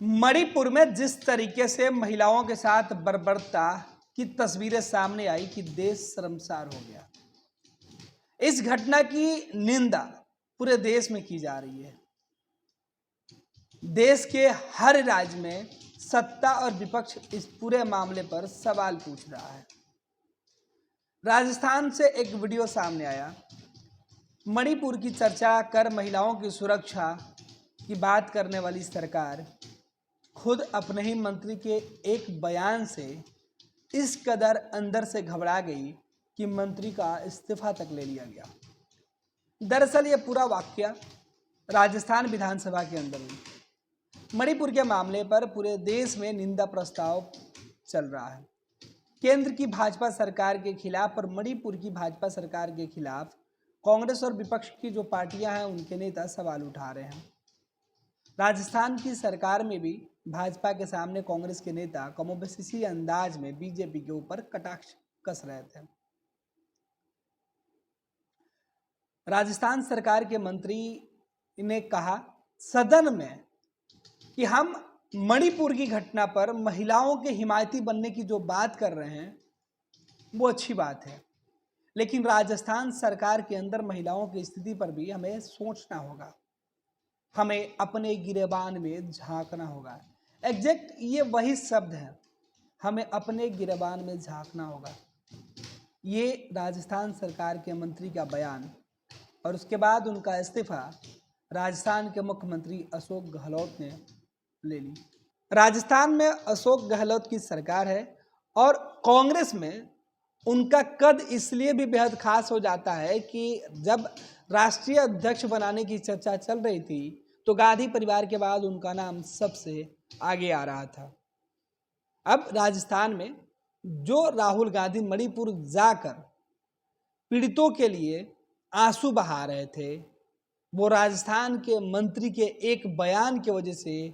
मणिपुर में जिस तरीके से महिलाओं के साथ बर्बरता की तस्वीरें सामने आई कि देश शर्मसार हो गया। इस घटना की निंदा पूरे देश में की जा रही है। देश के हर राज्य में सत्ता और विपक्ष इस पूरे मामले पर सवाल पूछ रहा है। राजस्थान से एक वीडियो सामने आया। मणिपुर की चर्चा कर महिलाओं की सुरक्षा की बात करने वाली सरकार खुद अपने ही मंत्री के एक बयान से इस कदर अंदर से घबरा गई कि मंत्री का इस्तीफा तक ले लिया गया। दरअसल ये पूरा वाकया राजस्थान विधानसभा के अंदर हुई। मणिपुर के मामले पर पूरे देश में निंदा प्रस्ताव चल रहा है। केंद्र की भाजपा सरकार के खिलाफ और मणिपुर की भाजपा सरकार के खिलाफ कांग्रेस और विपक्ष की जो पार्टियां हैं उनके नेता सवाल उठा रहे हैं। राजस्थान की सरकार में भी भाजपा के सामने कांग्रेस के नेता कमोबेश इसी अंदाज में बीजेपी के ऊपर कटाक्ष कस रहे थे। राजस्थान सरकार के मंत्री ने कहा सदन में कि हम मणिपुर की घटना पर महिलाओं के हिमायती बनने की जो बात कर रहे हैं वो अच्छी बात है, लेकिन राजस्थान सरकार के अंदर महिलाओं की स्थिति पर भी हमें सोचना होगा। हमें अपने गिरेबान में झांकना होगा। एग्जैक्ट ये वही शब्द है, हमें अपने गिरेबान में झांकना होगा। ये राजस्थान सरकार के मंत्री का बयान और उसके बाद उनका इस्तीफा राजस्थान के मुख्यमंत्री अशोक गहलोत ने ले ली। राजस्थान में अशोक गहलोत की सरकार है और कांग्रेस में उनका कद इसलिए भी बेहद खास हो जाता है कि जब राष्ट्रीय अध्यक्ष बनाने की चर्चा चल रही थी तो गांधी परिवार के बाद उनका नाम सबसे आगे आ रहा था। अब राजस्थान में जो राहुल गांधी मणिपुर जाकर पीड़ितों के लिए आंसू बहा रहे थे, वो राजस्थान के मंत्री के एक बयान की वजह से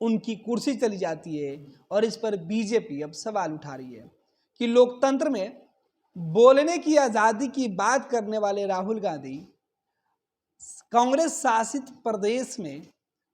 उनकी कुर्सी चली जाती है। और इस पर बीजेपी अब सवाल उठा रही है कि लोकतंत्र में बोलने की आज़ादी की बात करने वाले राहुल गांधी कांग्रेस शासित प्रदेश में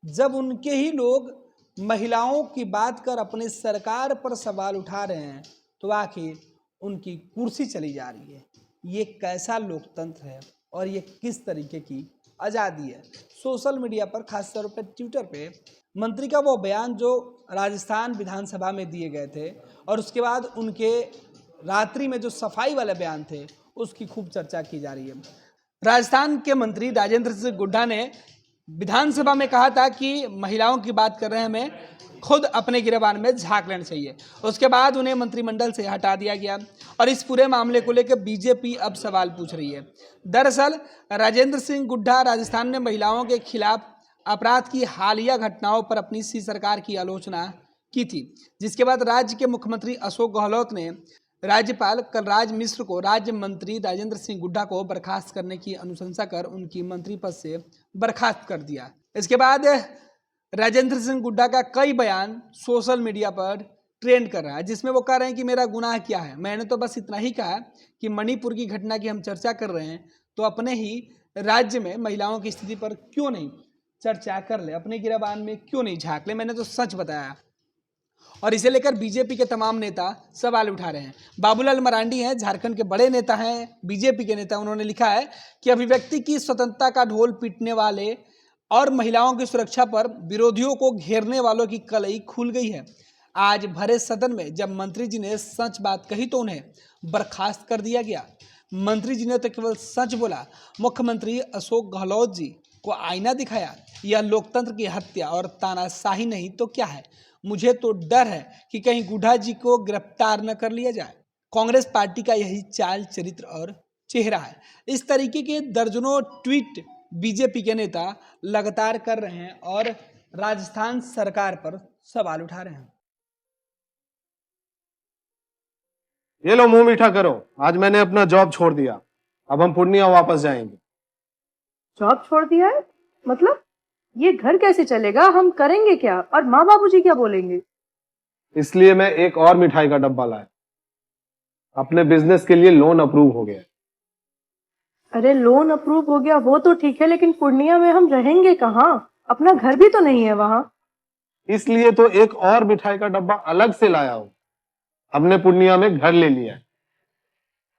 जब उनके ही लोग महिलाओं की बात कर अपने सरकार पर सवाल उठा रहे हैं तो आखिर उनकी कुर्सी चली जा रही है। ये कैसा लोकतंत्र है और ये किस तरीके की आज़ादी है। सोशल मीडिया पर खासतौर पर ट्विटर पे मंत्री का वो बयान जो राजस्थान विधानसभा में दिए गए थे और उसके बाद उनके रात्रि में जो सफाई वाले बयान थे उसकी खूब चर्चा की जा रही है। राजस्थान के मंत्री राजेंद्र सिंह गुड्डा ने विधानसभा में कहा था कि महिलाओं की बात कर रहे हैं, हमें खुद अपने गिरेबान में झांक लेना चाहिए। उसके बाद उन्हें मंत्रिमंडल से हटा दिया गया और इस पूरे मामले को लेकर बीजेपी अब सवाल पूछ रही है। दरअसल राजेंद्र सिंह गुड्डा राजस्थान में महिलाओं के खिलाफ अपराध की हालिया घटनाओं पर अपनी सी सरकार की आलोचना की थी, जिसके बाद राज्य के मुख्यमंत्री अशोक गहलोत ने राज्यपाल कलराज मिश्र को राज्य मंत्री राजेंद्र सिंह गुड्डा को बर्खास्त करने की अनुशंसा कर उनकी मंत्री पद से बर्खास्त कर दिया। इसके बाद राजेंद्र सिंह गुड्डा का कई बयान सोशल मीडिया पर ट्रेंड कर रहा है, जिसमें वो कह रहे हैं कि मेरा गुनाह क्या है। मैंने तो बस इतना ही कहा कि मणिपुर की घटना की हम चर्चा कर रहे हैं तो अपने ही राज्य में महिलाओं की स्थिति पर क्यों नहीं चर्चा कर ले, अपने गिरेबान में क्यों नहीं झांक ले। मैंने तो सच बताया और इसे लेकर बीजेपी के तमाम नेता सवाल उठा रहे हैं। बाबूलाल मरांडी हैं, झारखंड के बड़े नेता हैं, बीजेपी के नेता। उन्होंने लिखा है कि अभिव्यक्ति की स्वतंत्रता का ढोल पीटने वाले और महिलाओं की सुरक्षा पर विरोधियों को घेरने वालों की कलई खुल गई है। आज भरे सदन में जब मंत्री जी ने सच बात कही तो उन्हें बर्खास्त कर दिया गया। मंत्री जी ने तो केवल सच बोला। मुख्यमंत्री अशोक गहलोत जी को आईना दिखाया। यह लोकतंत्र की हत्या और तानाशाही नहीं तो क्या है। मुझे तो डर है कि कहीं गुड्डा जी को गिरफ्तार न कर लिया जाए। कांग्रेस पार्टी का यही चाल चरित्र और चेहरा है। इस तरीके के दर्जनों ट्वीट बीजेपी के नेता लगातार कर रहे हैं और राजस्थान सरकार पर सवाल उठा रहे हैं। ये लो मुंह मीठा करो, आज मैंने अपना जॉब छोड़ दिया। अब हम पूर्णिया वापस जाएंगे। जॉब छोड़ दिया है? मतलब ये घर कैसे चलेगा? हम करेंगे क्या और माँ बाबूजी क्या बोलेंगे? इसलिए मैं एक और मिठाई का डब्बा लाया। अपने बिजनेस के लिए लोन अप्रूव हो गया। अरे लोन अप्रूव हो गया वो तो ठीक है, लेकिन पूर्णिया में हम रहेंगे कहाँ? अपना घर भी तो नहीं है वहाँ। इसलिए तो एक और मिठाई का डब्बा अलग से लाया हूं। हमने पूर्णिया में घर ले लिया है,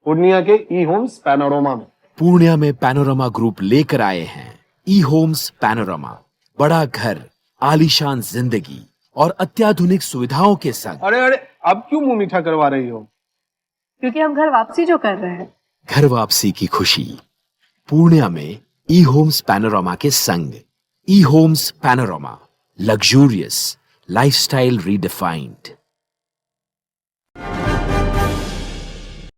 पूर्णिया के ई होम्स पैनोरमा में। पूर्णिया में पैनोरमा ग्रुप लेकर आए हैं ई होम्स पैनोरमा, बड़ा घर, आलीशान जिंदगी और अत्याधुनिक सुविधाओं के संग। अरे अरे, अब क्यों मुंह मीठा करवा रही हो? क्योंकि हम घर वापसी जो कर रहे हैं। घर वापसी की खुशी पूर्णिया में ई होम्स पैनोरमा के संग। E Homes Panorama, luxurious lifestyle redefined.